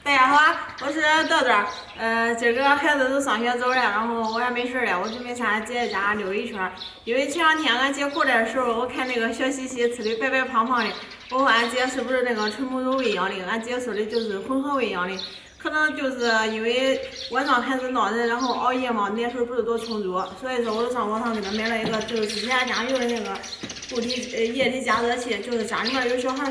大家好啊，我是豆豆。今个孩子都上学走了，然后我也没事了，我准备上俺姐姐家溜一圈。因为前两天俺姐过来的时候，我看那个小西西吃的白白胖胖的，我问俺姐是不是那个纯母乳喂养的，俺姐说的就是混合喂养的。可能就是因为晚上开始闹人，然后熬夜嘛，奶水不是多充足，所以说我就上网上给他买了一个，就是之前家用的那个固体液体加热器，就是家里面有小孩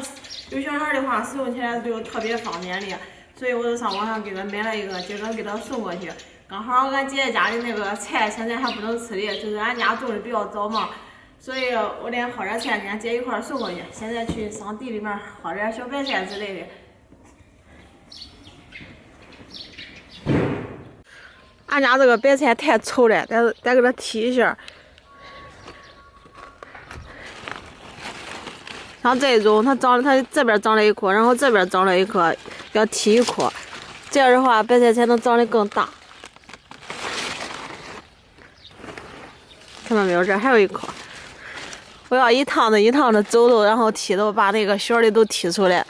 的话，使用起来就特别方便的。所以我就上网上给他买了一个，今个给他送过去。刚好俺姐姐家的那个菜现在还不能吃的，就是俺家种的比较早嘛，所以我得薅点菜跟俺姐一块送过去。现在去上地里面薅点小白菜之类的。俺家这个白菜太丑了，得给它剃一下。像这种，它这边长了一颗，然后这边长了一颗，要剃一颗，这样的话白菜才能长得更大。看到没有？这还有一颗，我要一趟子一趟子走路，然后剃的，把那个小的都剃出来。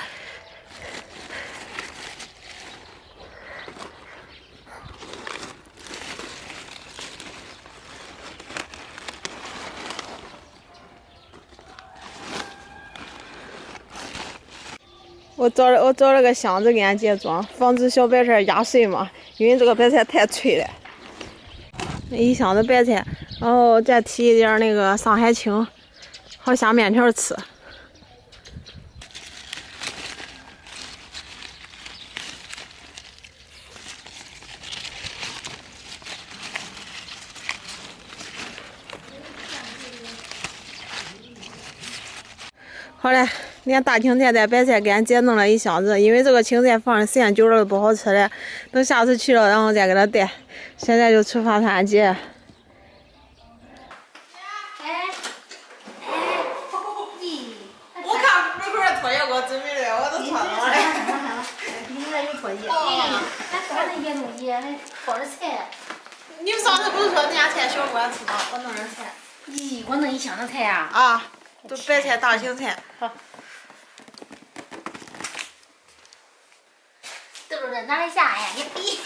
我找了个箱子给俺姐装，防止小白菜压碎嘛，因为这个白菜太脆了。一箱子白菜，然后再提一点那个上海青，好下面条吃。好嘞，连大青菜带白菜给俺姐弄了一箱子，因为这个青菜放的时间久了不好吃了，等下次去了然后再给她带。现在就出发看俺姐。我看门口的拖鞋给我准备的，我都穿上了。你那有拖鞋？还搞那些东西，还包着菜。你们上次不是说人家菜小锅吃吗？我弄点菜。咦，我弄一箱子菜呀！啊，都白菜、大青菜。好。豆豆拿一下呀，你比，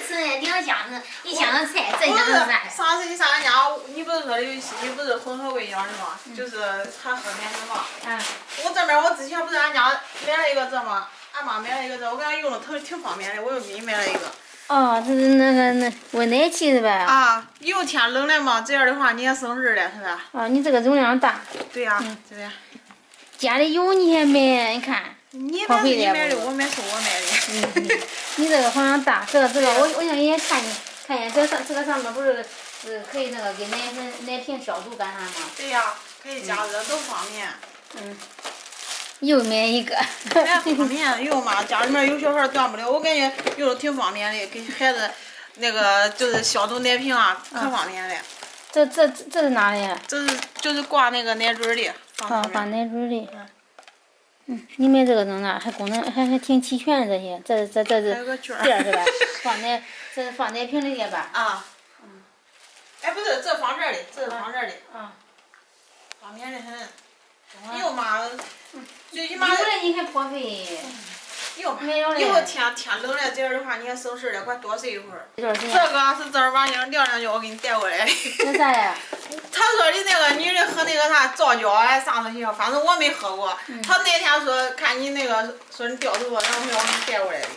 吃2箱子，一箱子菜，这箱子菜。上次你上俺家，你不是说的有西西不是混合喂养的吗？就是还喝奶粉嘛。我这边我之前不是俺家买了一个这吗？俺妈买了一个这，我感觉用的挺方便的，我又给你买了一个。哦，这是那温奶器是吧？啊，以后天冷了嘛，这样的话你也省事了，是吧？啊，你这个容量大。对呀，对呀。家里有你还买，你看。你买是你买的，我买是我买的。你这个好像大，这个我想也看见这个上面不是可以那个给奶瓶消毒干啥吗？对呀，可以加热，多方便。又买一个。方便用嘛，家里面有小孩断不了，我感觉用的挺方便的，给孩子那个就是消毒奶瓶啊，可方便了。这是哪里？这是就是挂那个奶嘴的。放奶嘴的。你买这个弄哪？还功能还挺齐全的这些，这是垫是吧？这是放奶瓶里的吧？啊。哎，不是，这放这儿的，这是放这儿的。方便的很。用嘛，最起码。有了你还破费。用。以后天冷了，这样的话你也省事了，快多睡一会儿。这个是正儿八经晾两觉，我给你带过来的。那啥呀？他说的那个女的喝那个啥皂胶还上头去，反正我没喝过。他那天说看你那个说你掉头发，然后我给你带过来的。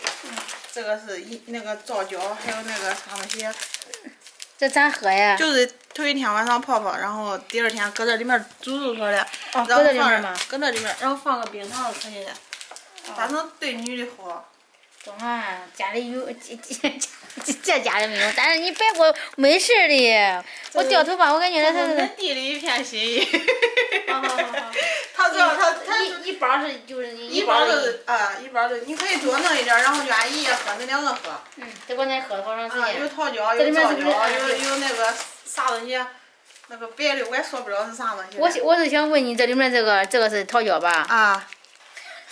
这个是那个皂胶，还有那个啥东西。这咋喝呀？就是头一天晚上泡泡，然后第二天搁这里面煮说的，搁这里面吗？搁那里面，然后放个冰糖就可以了。反正对女的好。中啊，家里有这家里没有，但是你别给我没事的。我掉头发，我感觉他是。恁弟的一片心意。好。他主要他一包是就是一包就是一包就是你可以多弄一点，然后就俺姨也喝，恁两个喝。这我再喝多长时间？有桃胶，有皂胶，有那个啥东西，那个白的我也说不了是啥东西。我是想问你，这里面这个是桃胶吧？啊。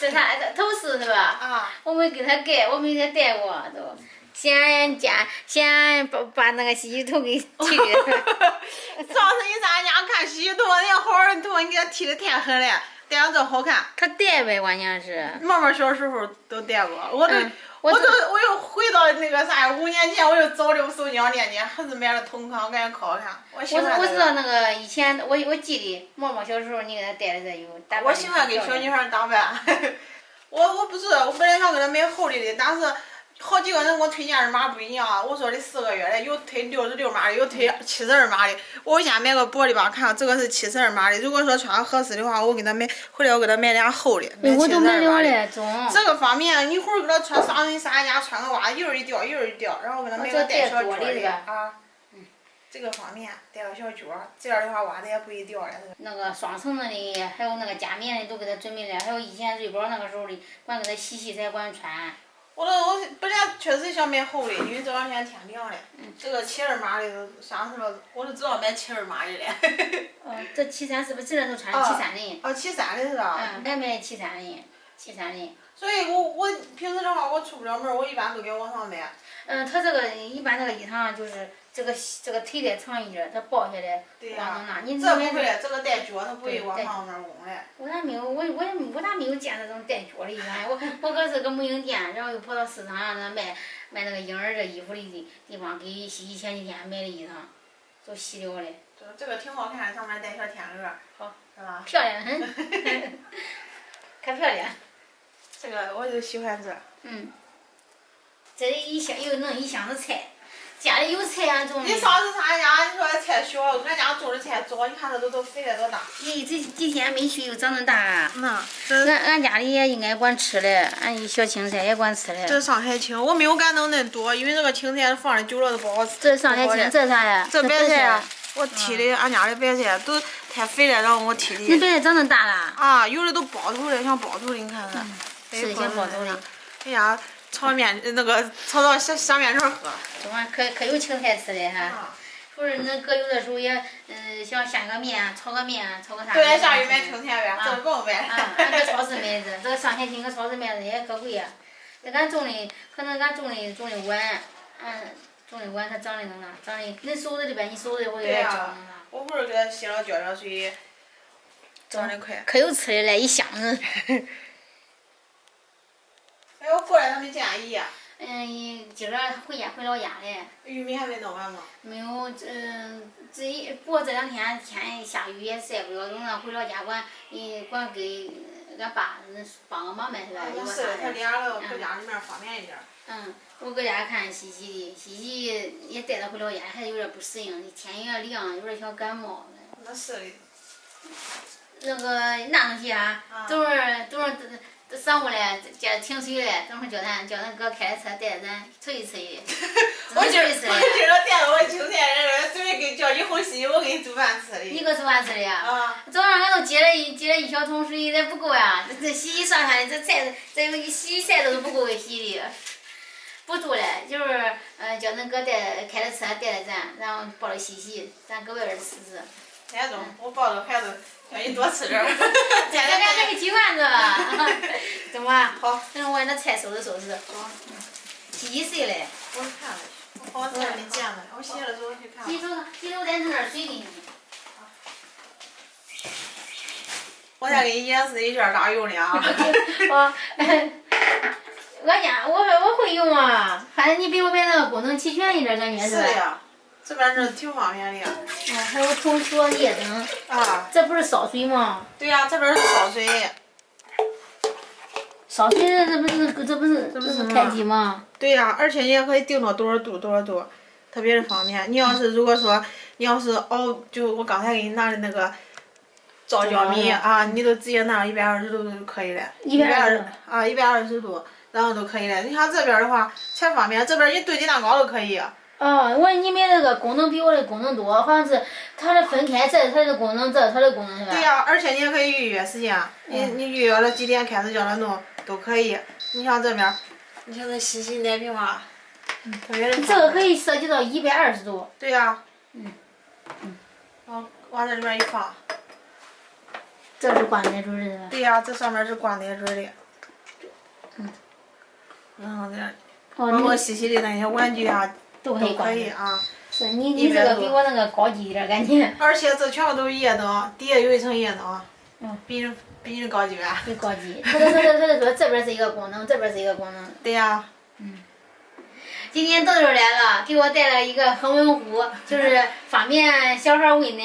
这啥头饰是吧？我没给他盖，我没给他戴过都。先把那个洗洗头给去。上次你在俺家看洗洗头，人家好好的头你给他剃的太狠了，戴上这好看。他戴呗，关键是。毛毛小时候都戴过，我又回到那个啥5年前，我又找了部手机上练练，还是买了同款，我感觉可好看。我知道那个以前我记得毛毛小时候你给他戴的这有。我喜欢给小女孩打扮。我不是，我本来想给她买厚的，但是好几个人给我推荐的码不一样，我说的4个月的，有推66码的，有推72码的。我先买个薄的吧，看这个是72码的。如果说穿合适的话，我给她买，回来我给她买俩厚的，买我都买了的。中。这个方面，一会儿给她穿上身衫家穿个袜，一会儿一掉，一会儿一掉，然后给她买个带小脚的啊。这个方面带个小脚，这样的话袜子也不会掉了。那个双层的，还有那个加棉的都给她准备了，还有以前瑞宝那个时候的，管给她洗才管穿。我本来确实想买厚的，因为这两天天凉了。这个72码的都上市了，我就知道买72码的了。这73是不是这人都穿73的？73的是吧？俺买73的，73的。所以我平时的话我出不了门，我一般都给网上买。他这个一般这个衣裳就是这个腿再长一点，它包下来往那。这不会，这个带脚，它不会往上面拱的。我咋没有见这种带脚的衣裳？我可是个母婴店，然后又跑到市场上那卖那个婴儿这衣服的地方，给洗洗前几天买的衣裳，都洗了嘞。这个挺好看，上面带小天鹅。好，是吧？漂亮很，可漂亮。这个我就喜欢这。这一箱又弄一箱子菜，家里有菜俺种的。你上次他家你说菜小，俺家种的菜早，你看这都肥了多大。这几天没去又长那么大。俺家里也应该管吃嘞，俺小青菜也管吃嘞。这上海青，我没有敢弄那多，因为这个青菜放的久了都不好吃。这上海青，这是啥呀？这白菜呀，我剔的，俺家的白菜都太肥了，然后我剔的。你白菜长那么大了？啊，有的都包头了，像包头的，你看看。是像包头的。哎呀。炒面那个炒到小面条喝，中啊可有青菜吃的哈。不是那搁有的时候也想下个面，炒个面，炒个啥。对，下雨买青菜呗，这不用买。俺搁超市买的，这个上海青搁超市买的也可贵呀。这俺种的，可能俺种的晚，种的晚它长的能那，长的恁收拾的呗，你收拾的我有点焦那。我不是给它洗了浇浇水，长得快。可有吃的嘞，一箱子。哎，我过来他没见阿姨。今儿回老家嘞。玉米还没弄完吗？没有，不过这2天天下雨也晒不了，等俺回老家管给俺爸帮个忙呗，是吧？是，他俩个搁家里面方便一点。我搁家看西西的，西西也带他回老家，还有点不适应，天也凉，有点小感冒。那是的。那东西啊，等会儿上午嘞，停水嘞，等会儿叫咱哥开车带咱出去吃去。我今儿带了我青菜人，准备叫你后西，我给你煮饭吃的。你给我煮饭吃的呀？早上俺都接了一小桶水，这不够呀！这洗涮涮的，这菜这有洗菜都不够给洗的。不煮了，就是叫恁哥开着车带咱，然后抱着洗，咱搁外边吃吃。那种，我抱着孩子，叫你多吃点儿。咱给你提饭子吧，怎么？好。我把那菜收拾。洗谁嘞？我看了，我好像没见着，我洗了之后去看。洗手再弄点水给你。我再给你演示一下咋用的啊。我会用啊，反正你比我买那个功能齐全一点，感觉是吧？是呀。这边是挺方便的呀。还有空调、夜灯。这不是烧水吗？对呀，这边是烧水。烧水这不是开机吗？对呀，而且你也可以定到多少度，特别的方便。你要是如果说你要是熬，就我刚才给你拿的那个糟椒米啊，你都直接拿120度就可以了。120度，然后都可以了。你像这边的话，才方便，这边你炖鸡蛋糕都可以。你买这个功能比我的功能多，好像是它的分开，这是它的功能，这是它的功能是吧？对呀，而且你也可以预约时间，你预约了几点开始叫他弄都可以。你像这边，你像这西奶瓶嘛，特别的。这个可以设计到120度。对呀。往这里面一放。这是挂奶嘴的是吧？对呀，这上面是挂奶嘴的。然后这，包括西西的那些玩具啊。都可以啊。是你这个比我那个高级一点感觉。而且这全部都是夜灯，底下有一层夜灯。比你高级啊。最高级。他说这边是一个功能，这边是一个功能。对呀。今天豆豆来了，给我带了一个恒温壶，就是方便小孩喂奶，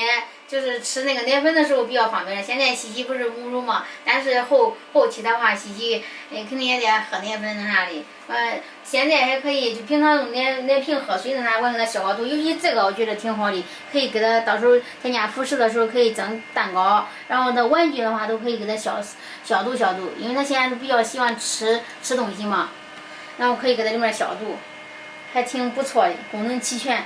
就是吃那个奶粉的时候比较方便。现在西西不是母乳嘛，但是后期的话，西西肯定也得喝奶粉那啥的。现在还可以，就平常用奶瓶喝水那啥，我给他消消毒。尤其这个我觉得挺好的，可以给他到时候在家辅食的时候可以蒸蛋糕，然后他玩具的话都可以给他消毒，因为他现在是比较喜欢吃东西嘛，然后可以给他里面消毒。还挺不错的，功能齐全。